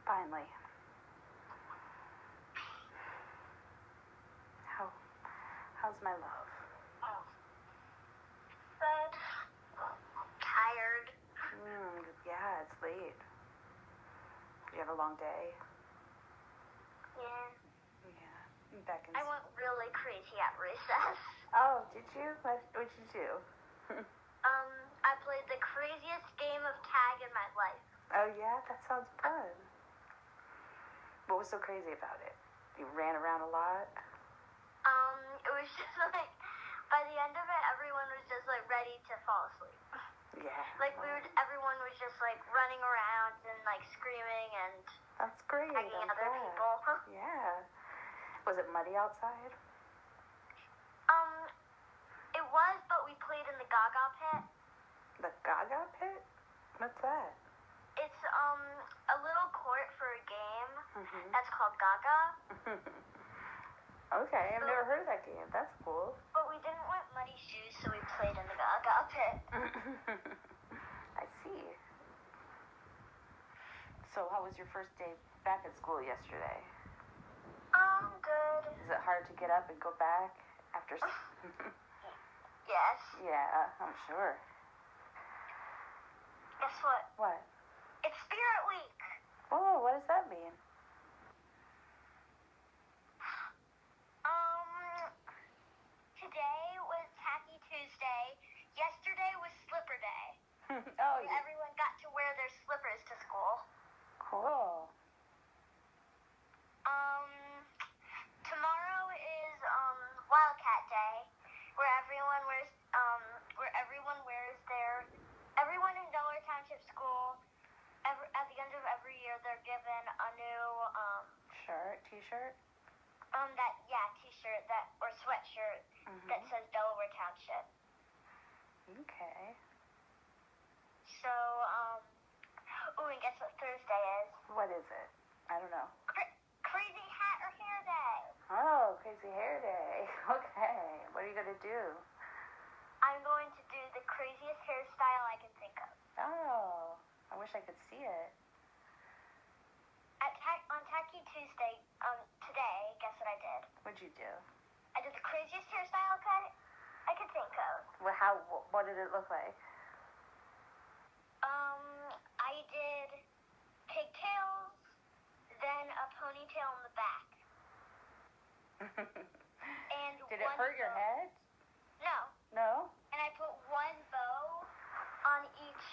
Finally. How's my love? Oh. Good. Tired. Yeah, it's late. You have a long day? Yeah. Yeah. Back in I went really crazy at recess. Oh, did you? What'd you do? I played the craziest game of tag in my life. Oh, yeah? That sounds fun. What was so crazy about it? You ran around a lot? It was just like, by the end of it, everyone was just like ready to fall asleep. Yeah. Like everyone was just like running around and like screaming and That's great. tagging other people. Yeah. Was it muddy outside? It was, but we played in the Gaga pit. The Gaga pit? What's that? It's a little court for a game that's called Gaga. Okay, I've never heard of that game. That's cool. But we didn't want muddy shoes, so we played in the Gaga pit. I see. So how was your first day back at school yesterday? Good. Is it hard to get up and go back after? Yes. Yeah, I'm sure. Guess what? What? It's Spirit Week. Oh, what does that mean? Today was Tacky Tuesday. Yesterday was Slipper Day. Oh, yeah. Everyone got to wear their slippers to school. Cool. Tomorrow is Wildcat Day, where everyone wears everyone in Delaware Township School. At the end of every year, they're given a new T-shirt. T-shirt or sweatshirt that says Delaware Township. Okay. So, and guess what Thursday is? What is it? I don't know. Crazy Hat or Hair Day. Oh, Crazy Hair Day. Okay. What are you going to do? I'm going to do the craziest hairstyle I can think of. Oh, I wish I could see it. On Tacky Tuesday, today, guess what I did? What'd you do? I did the craziest hairstyle I could think of. Well, what did it look like? I did pigtails, then a ponytail in the back. And did it hurt your head? No. No? And I put one bow on each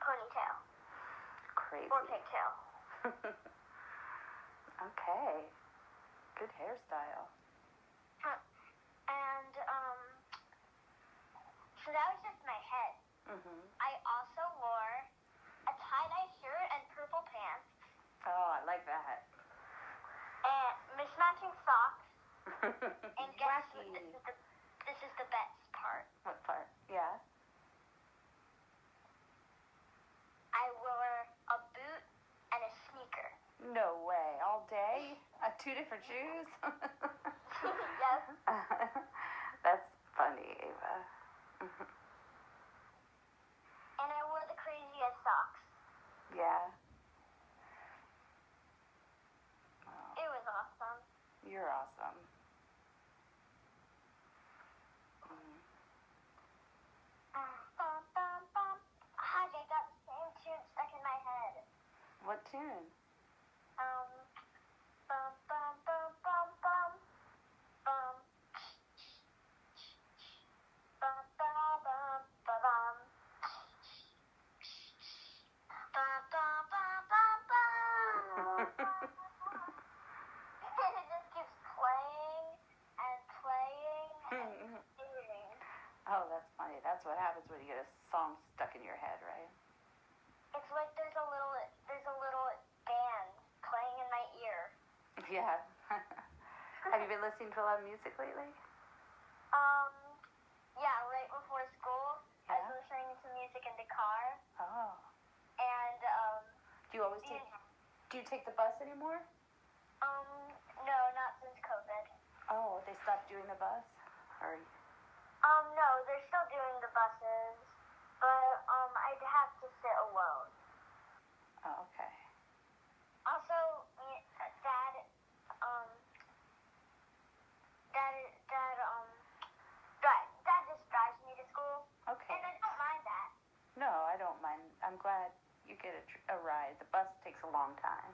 ponytail. Crazy. Or pigtail. Okay. Good hairstyle. And so that was just my head. I also wore a tie-dye shirt and purple pants. Oh, I like that. And mismatching socks. And guess Wacky. this is the best part. What part? Yeah. I wore a boot and a sneaker. No way. All day? 2 different shoes? Yes. That's funny, Ava. And I wore the craziest socks. Yeah. Oh, It was awesome. you're awesome. I got the same tune stuck in my head. What tune? Bum bum bum bum bum bum bum bum bum bum and it just keeps playing and playing and singing. Oh, that's funny. That's what happens when you get a song stuck in your head, right? It's like there's a little band playing in my ear. Yeah. Have you been listening to a lot of music lately? Yeah, right before school, I was listening to music in the car. Oh. And, Do you take the bus anymore? no, not since COVID. Oh, they stopped doing the bus? Or... No, they're still doing the buses, but, I'd have to sit alone. Oh, okay. a long time,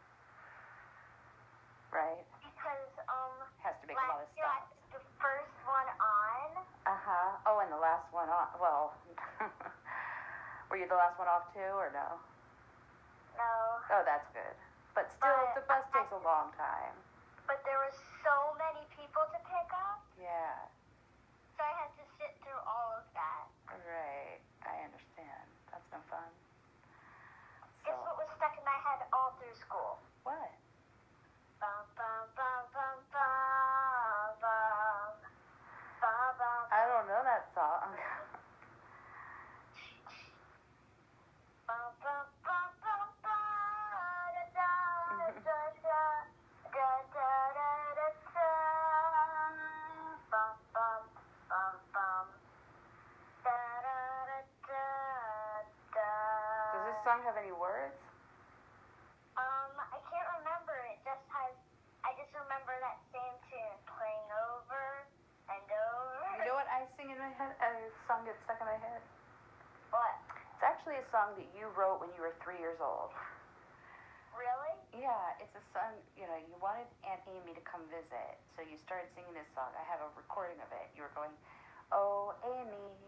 right? Because Has to make a lot of last year I stops. was the first one on. Oh, and the last one off. Well, were you the last one off too, or no? No. Oh, that's good. But still, the bus takes a long time. But there were so many people to pick up. Yeah. So I had to sit through all of that. Right. I understand. That's no fun. Guess what was stuck in my head all through school? What? Bum, bum, bum, bum, bum, bum, bum, bum. I don't know that song. Bum, bum, bum, bum, bum, da, da, da, da, da, da, da, da, da. Bum, bum, bum, bum. Da, da, da, da, da. Does this song have any words? I can't remember. I just remember that same tune playing over and over. You know what I sing in my head? A song gets stuck in my head. What? It's actually a song that you wrote when you were 3 years old. Really? Yeah, it's a song, you wanted Aunt Amy to come visit, so you started singing this song. I have a recording of it. You were going, oh, Amy,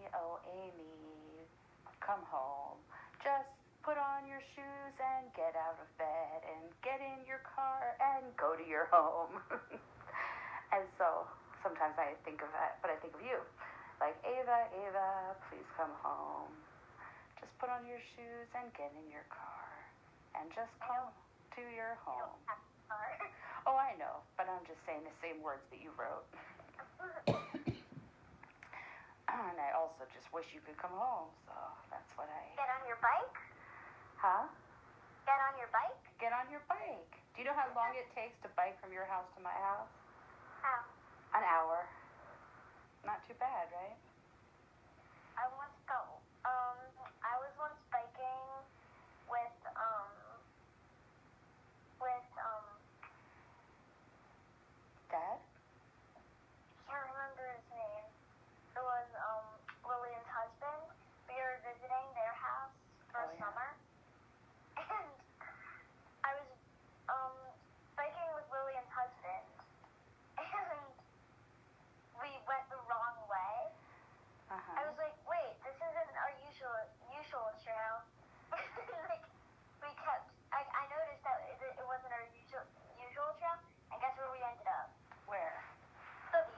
come home. Just put on your shoes and get out of bed and get in your car and go to your home. And so sometimes I think of that, but I think of you. Like, Ava, please come home. Just put on your shoes and get in your car and just come to your home. Oh, I know, but I'm just saying the same words that you wrote. And I also just wish you could come home, so that's what I... Get on your bike? Huh? Get on your bike? Get on your bike. Do you know how long it takes to bike from your house to my house? How? An hour. Not too bad, right? I was once biking with Dad? I can't remember his name. It was Lillian's husband. We were visiting their house for summer, and I was biking with Lillian's husband, and we went the wrong way. I was like, wait, this isn't our usual trail. I noticed that it wasn't our usual trail, and guess where we ended up? Where? The beach.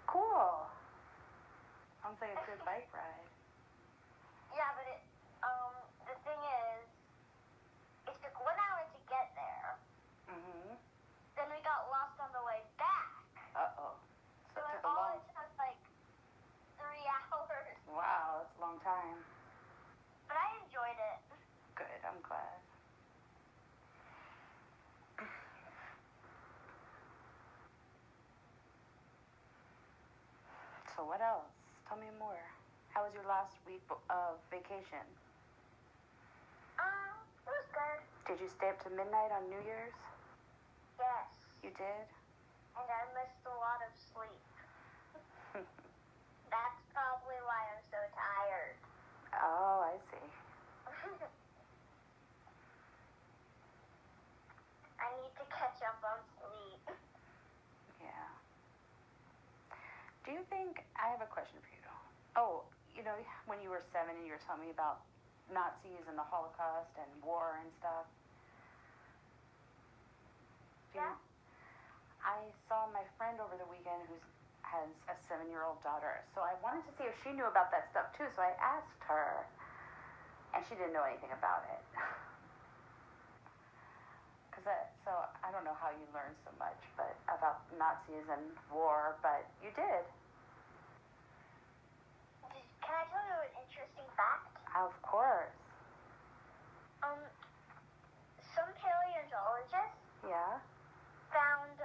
Cool. Sounds like a good bike ride. Yeah, but the thing is, it took 1 hour to get there. Mm-hmm. Then we got lost on the way back. Uh-oh. So it took a long... It took like 3 hours. Wow, that's a long time. But I enjoyed it. Good, I'm glad. So what else? Tell me more. How was your last week of vacation? It was good. Did you stay up to midnight on New Year's? Yes. You did? And I missed a lot of sleep. That's probably why I'm so tired. Oh, I see. I need to catch up on sleep. Yeah. Do you think... I have a question for you. Oh, when you were 7 and you were telling me about Nazis and the Holocaust and war and stuff. Yeah? I saw my friend over the weekend who has a 7-year-old daughter. So I wanted to see if she knew about that stuff too. So I asked her, and she didn't know anything about it. So I don't know how you learned so much about Nazis and war, but you did. Can I tell you an interesting fact? Of course. Some paleontologists Yeah? found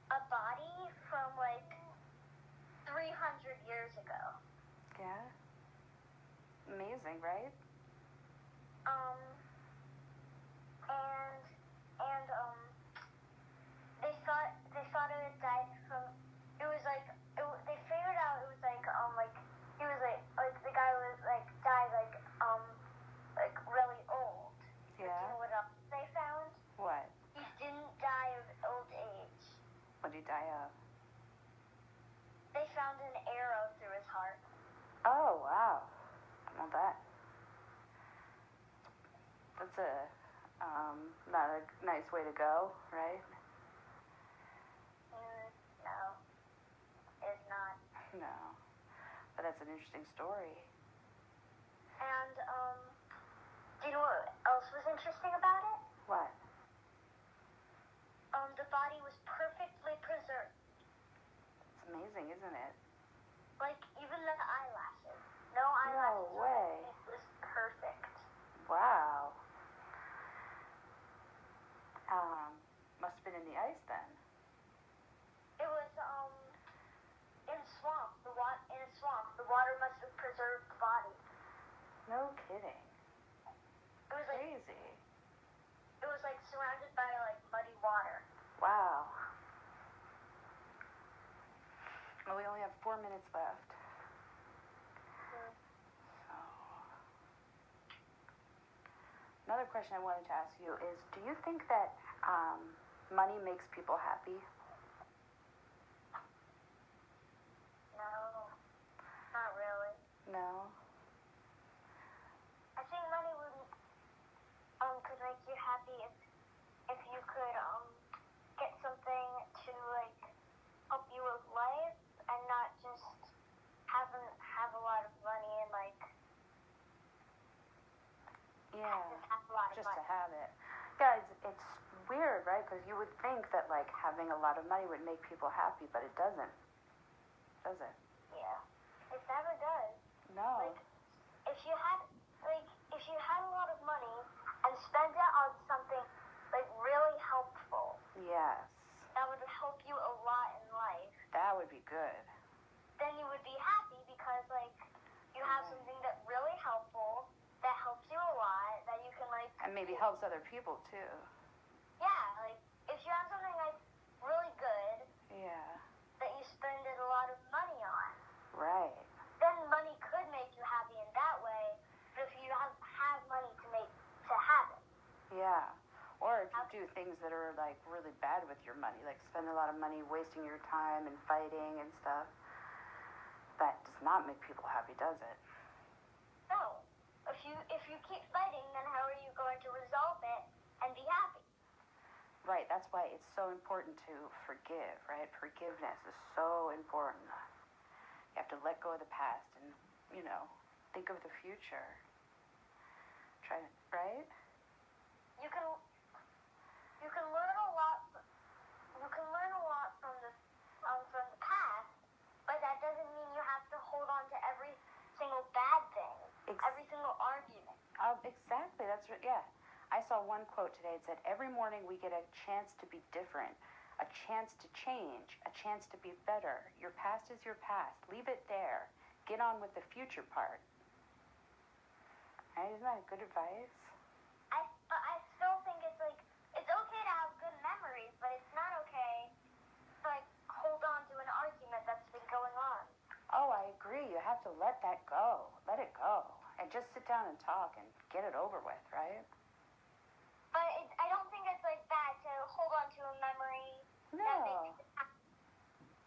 a body from like 300 years ago. Yeah? Amazing, right? They thought it had died from. It was like they figured out it was like he was like the guy was like died like really old. die of? They found an arrow through his heart. Oh, wow. Well, that's not a nice way to go, right? No, it's not. No. But that's an interesting story. And, do you know what else was interesting about it? What? The body was perfectly preserved. It's amazing, isn't it? Like, even the eyelashes. No No eyelashes. way. It was perfect. Wow. Must have been in the ice then. It was, in a swamp. In a swamp. The water must have preserved the body. No kidding. It was like, Crazy. it was like surrounded by like muddy water. Wow. Well, we only have 4 minutes left. So, another question I wanted to ask you is, do you think that money makes people happy? No, not really. No? I think money would could make you happy if you could get something to like help you with life and not just have a lot of money and like just have a lot of just money. to have it. Yeah, it's weird, right? Because you would think that like having a lot of money would make people happy, but it doesn't. Does it? Yeah, it never does. No. Like if you had a lot of money and spend it on something like really helpful, Yes. that would help you a lot in life. That would be good. Then you would be happy because like you have something that really helpful that helps you a lot that you can like And maybe helps other people too. yeah, like if you have something like really good Yeah. that you spend a lot of money on, Right. then money could make you happy in that way. But if you have money to have it. Yeah. Or if you do things that are like really bad with your money, like spend a lot of money wasting your time and fighting and stuff, that does not make people happy, does it? No. If you keep fighting, then how are you going to resolve it and be happy? Right. That's why it's so important to forgive, right? Forgiveness is so important. You have to let go of the past and, think of the future. Try to, right? You can learn a lot. You can learn a lot from the past, but that doesn't mean you have to hold on to every single bad thing, every single argument. Exactly. That's right. Yeah. I saw one quote today. It said, "Every morning we get a chance to be different, a chance to change, a chance to be better. Your past is your past. Leave it there. Get on with the future part." Right? Isn't that good advice? But I still think it's like it's okay to have good memories, but it's not okay to like hold on to an argument that's been going on. Oh, I agree. You have to let that go. Let it go. And just sit down and talk and get it over with, right? But I don't think it's like bad to hold on to a memory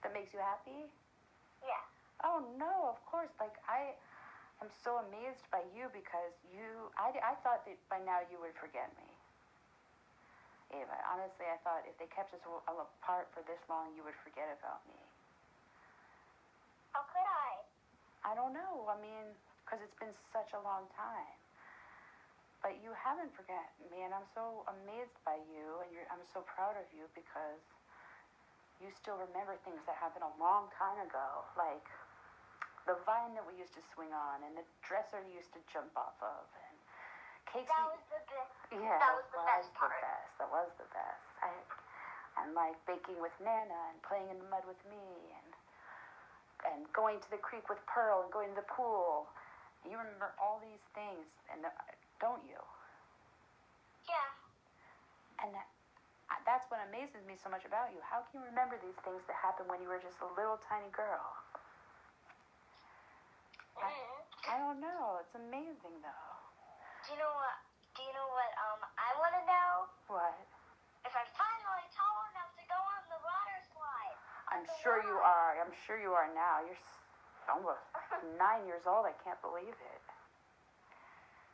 that makes you happy. Yeah. Oh no, of course. Like I'm so amazed by you because I thought that by now you would forget me. Ava, honestly, I thought if they kept us apart for this long, you would forget about me. How could I? I don't know. I mean, because it's been such a long time. But you haven't forgotten me, and I'm so amazed by you, and I'm so proud of you because you still remember things that happened a long time ago, like the vine that we used to swing on, and the dresser you used to jump off of, and cakes. That was the best. Yeah, that was the best part. That was the best. And like baking with Nana and playing in the mud with me, and going to the creek with Pearl and going to the pool. You remember all these things, and don't you? Yeah. And that's what amazes me so much about you. How can you remember these things that happened when you were just a little tiny girl? I don't know. It's amazing, though. Do you know what? I want to know? What? If I'm finally tall enough to go on the water slide. I'm sure you are now. You're almost 9 years old. I can't believe it.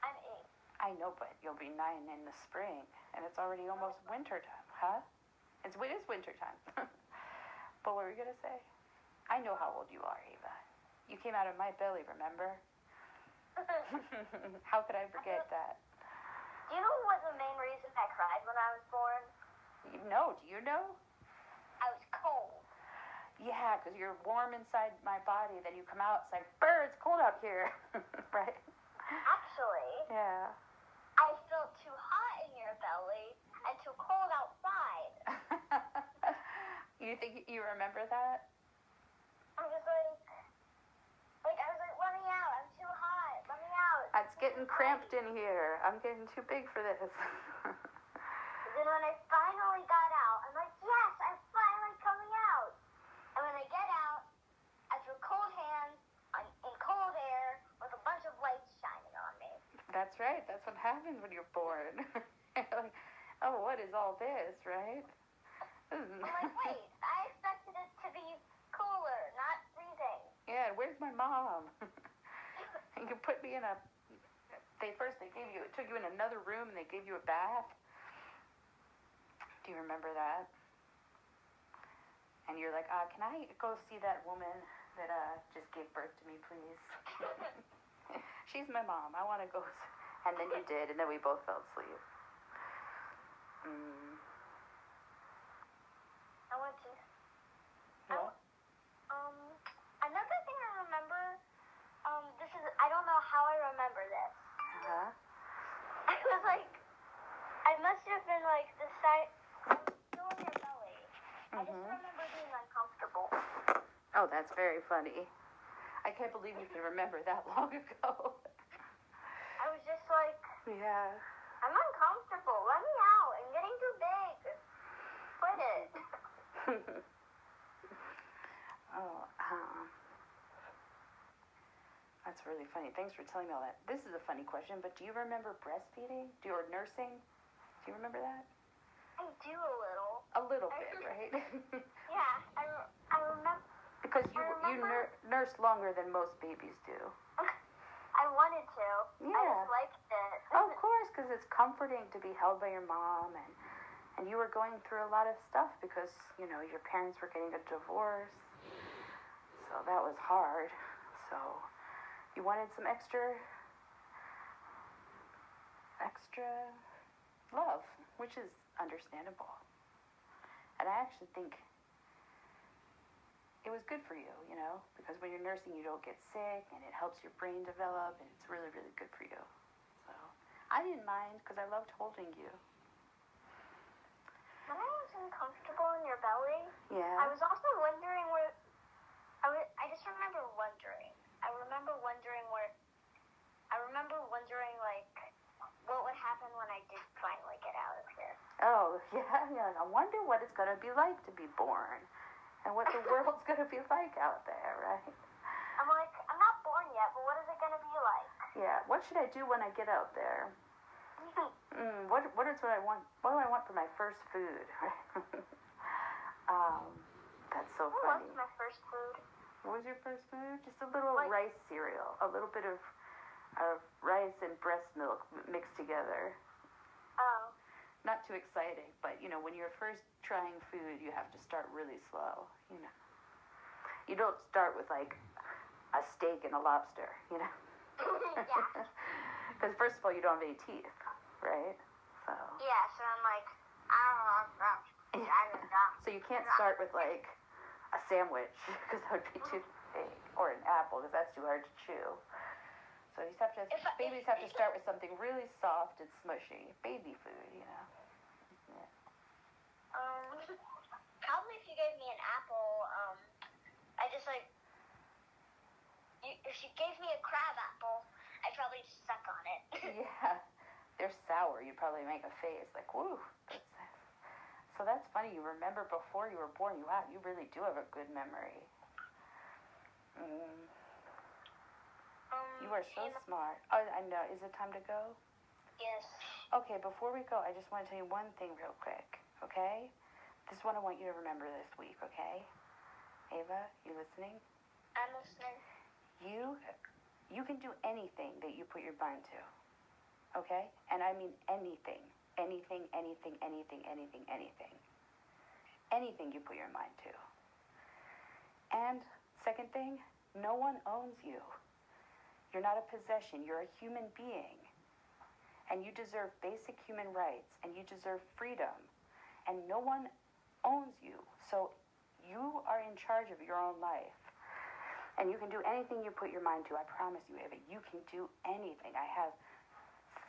I'm 8. I know, but you'll be 9 in the spring, and it's already almost winter time, huh? It is winter time. But what were you gonna say? I know how old you are, Ava. You came out of my belly, remember? How could I forget that? Do you know what the main reason I cried when I was born? No, do you know? I was cold. Yeah, because you're warm inside my body, then you come out, it's like, brr, it's cold out here, right? Actually, Yeah. I felt too hot in your belly and too cold outside. You think you remember that? I was like I was like, let me out. I'm too hot. Let me out. It's getting cramped in here. I'm getting too big for this. Then when I finally got out, I'm like, yes, I'm finally coming out. And when I get out, I threw cold hands in cold air with a bunch of lights shining on me. That's right. That's what happens when you're born. Like, oh, what is all this, right? I'm like, wait, I expected it to be cooler, not freezing. Yeah, where's my mom? And you put me in a... They took you in another room and they gave you a bath. Do you remember that? And you're like, can I go see that woman that just gave birth to me, please? She's my mom. I want to go. And then you did, and then we both fell asleep. I went to... Yeah. Another thing I remember, I don't know how I remember this. Uh-huh. I was like, I must have been like the side, still in your belly. I just remember being uncomfortable. Oh, that's very funny. I can't believe you can remember that long ago. I was just like, Yeah. I'm uncomfortable. Let me out. I'm getting too big. Quit it. Oh, that's really funny. Thanks for telling me all that. This is a funny question, but do you remember breastfeeding? Or nursing? Do you remember that? I do a little. A little bit, right? Yeah, I remember. Because you nursed longer than most babies do. I wanted to. Yeah. I just liked it. Of course, because it's comforting to be held by your mom, and you were going through a lot of stuff because, your parents were getting a divorce. So that was hard. So you wanted some extra love, which is understandable. And I actually think it was good for you, because when you're nursing, you don't get sick, and it helps your brain develop, and it's really, really good for you. So I didn't mind because I loved holding you. When I was uncomfortable in your belly, Yeah. I was also wondering where. I just remember wondering. I remember wondering like what would happen when I did finally get out of here. Oh, yeah. I wonder what it's going to be like to be born and what the world's going to be like out there, right? I'm like, I'm not born yet, but what is it going to be like? Yeah, what should I do when I get out there? What do I want? What do I want for my first food? That's so funny. What was my first food? What was your first food? Just a little Like, rice cereal, a little bit of rice and breast milk mixed together. Oh. Not too exciting, but when you're first trying food, you have to start really slow. You don't start with like a steak and a lobster. Yeah. Because first of all, you don't have any teeth, right? So. Yeah, so I'm like, I don't know. So you can't start with like a sandwich because that would be too big, or an apple because that's too hard to chew. So babies have to start with something really soft and smushy, baby food, Yeah. Probably if you gave me an apple, I just like, if you gave me a crab apple, I'd probably suck on it. Yeah, they're sour. You'd probably make a face like, woo. So that's funny. You remember before you were born. You really do have a good memory. You are so smart. Oh, I know. Is it time to go? Yes. Okay, before we go, I just want to tell you one thing real quick, okay? This is what I want you to remember this week, okay? Ava, you listening? I'm listening. You can do anything that you put your mind to. Okay? And I mean anything. Anything, anything, anything, anything, anything. Anything you put your mind to. And second thing, no one owns you. You're not a possession. You're a human being. And you deserve basic human rights. And you deserve freedom. And no one owns you. So you are in charge of your own life. And you can do anything you put your mind to. I promise you, Ava, you can do anything. I have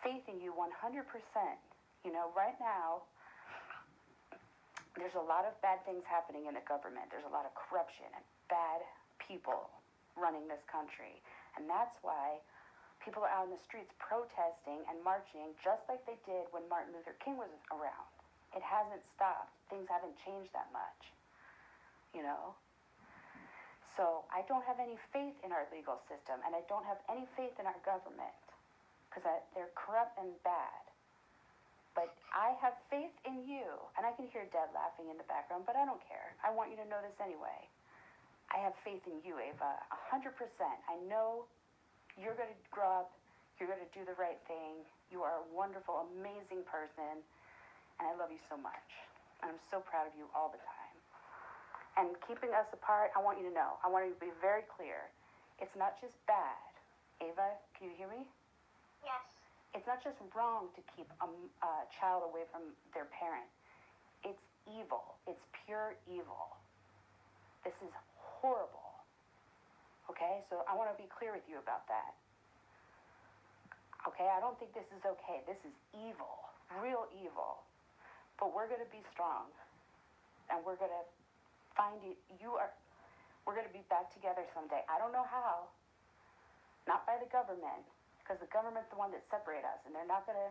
faith in you 100%. You know, right now, there's a lot of bad things happening in the government. There's a lot of corruption and bad people running this country. And that's why people are out in the streets protesting and marching just like they did when Martin Luther King was around. It hasn't stopped. Things haven't changed that much, you know? So I don't have any faith in our legal system, and I don't have any faith in our government because they're corrupt and bad. But I have faith in you, and I can hear Dad laughing in the background, but I don't care. I want you to know this anyway. I have faith in you, Ava, 100%. I know you're going to grow up. You're going to do the right thing. You are a wonderful, amazing person, and I love you so much. And I'm so proud of you all the time. And keeping us apart, I want you to know, I want you to be very clear. It's not just bad. Ava, can you hear me? Yes. It's not just wrong to keep a child away from their parent. It's evil. It's pure evil. This is horrible. Okay? So I want to be clear with you about that. Okay? I don't think this is okay. This is evil. Real evil. But we're going to be strong. And we're going to find you. We're going to be back together someday. I don't know how. Not by the government. Because the government's the one that separate us, and they're not gonna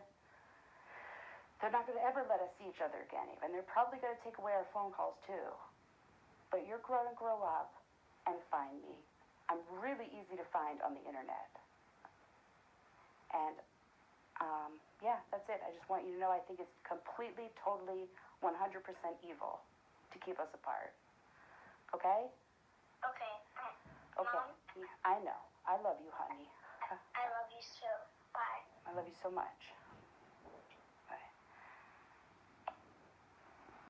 ever let us see each other again. Even they're probably gonna take away our phone calls too. But you're going to grow up and find me. I'm really easy to find on the internet. And yeah, that's it. I just want you to know I think it's completely, totally, 100% evil to keep us apart. Okay? Okay. Okay. Mom? Yeah, I know. I love you, honey. I love you too. Bye. I love you so much.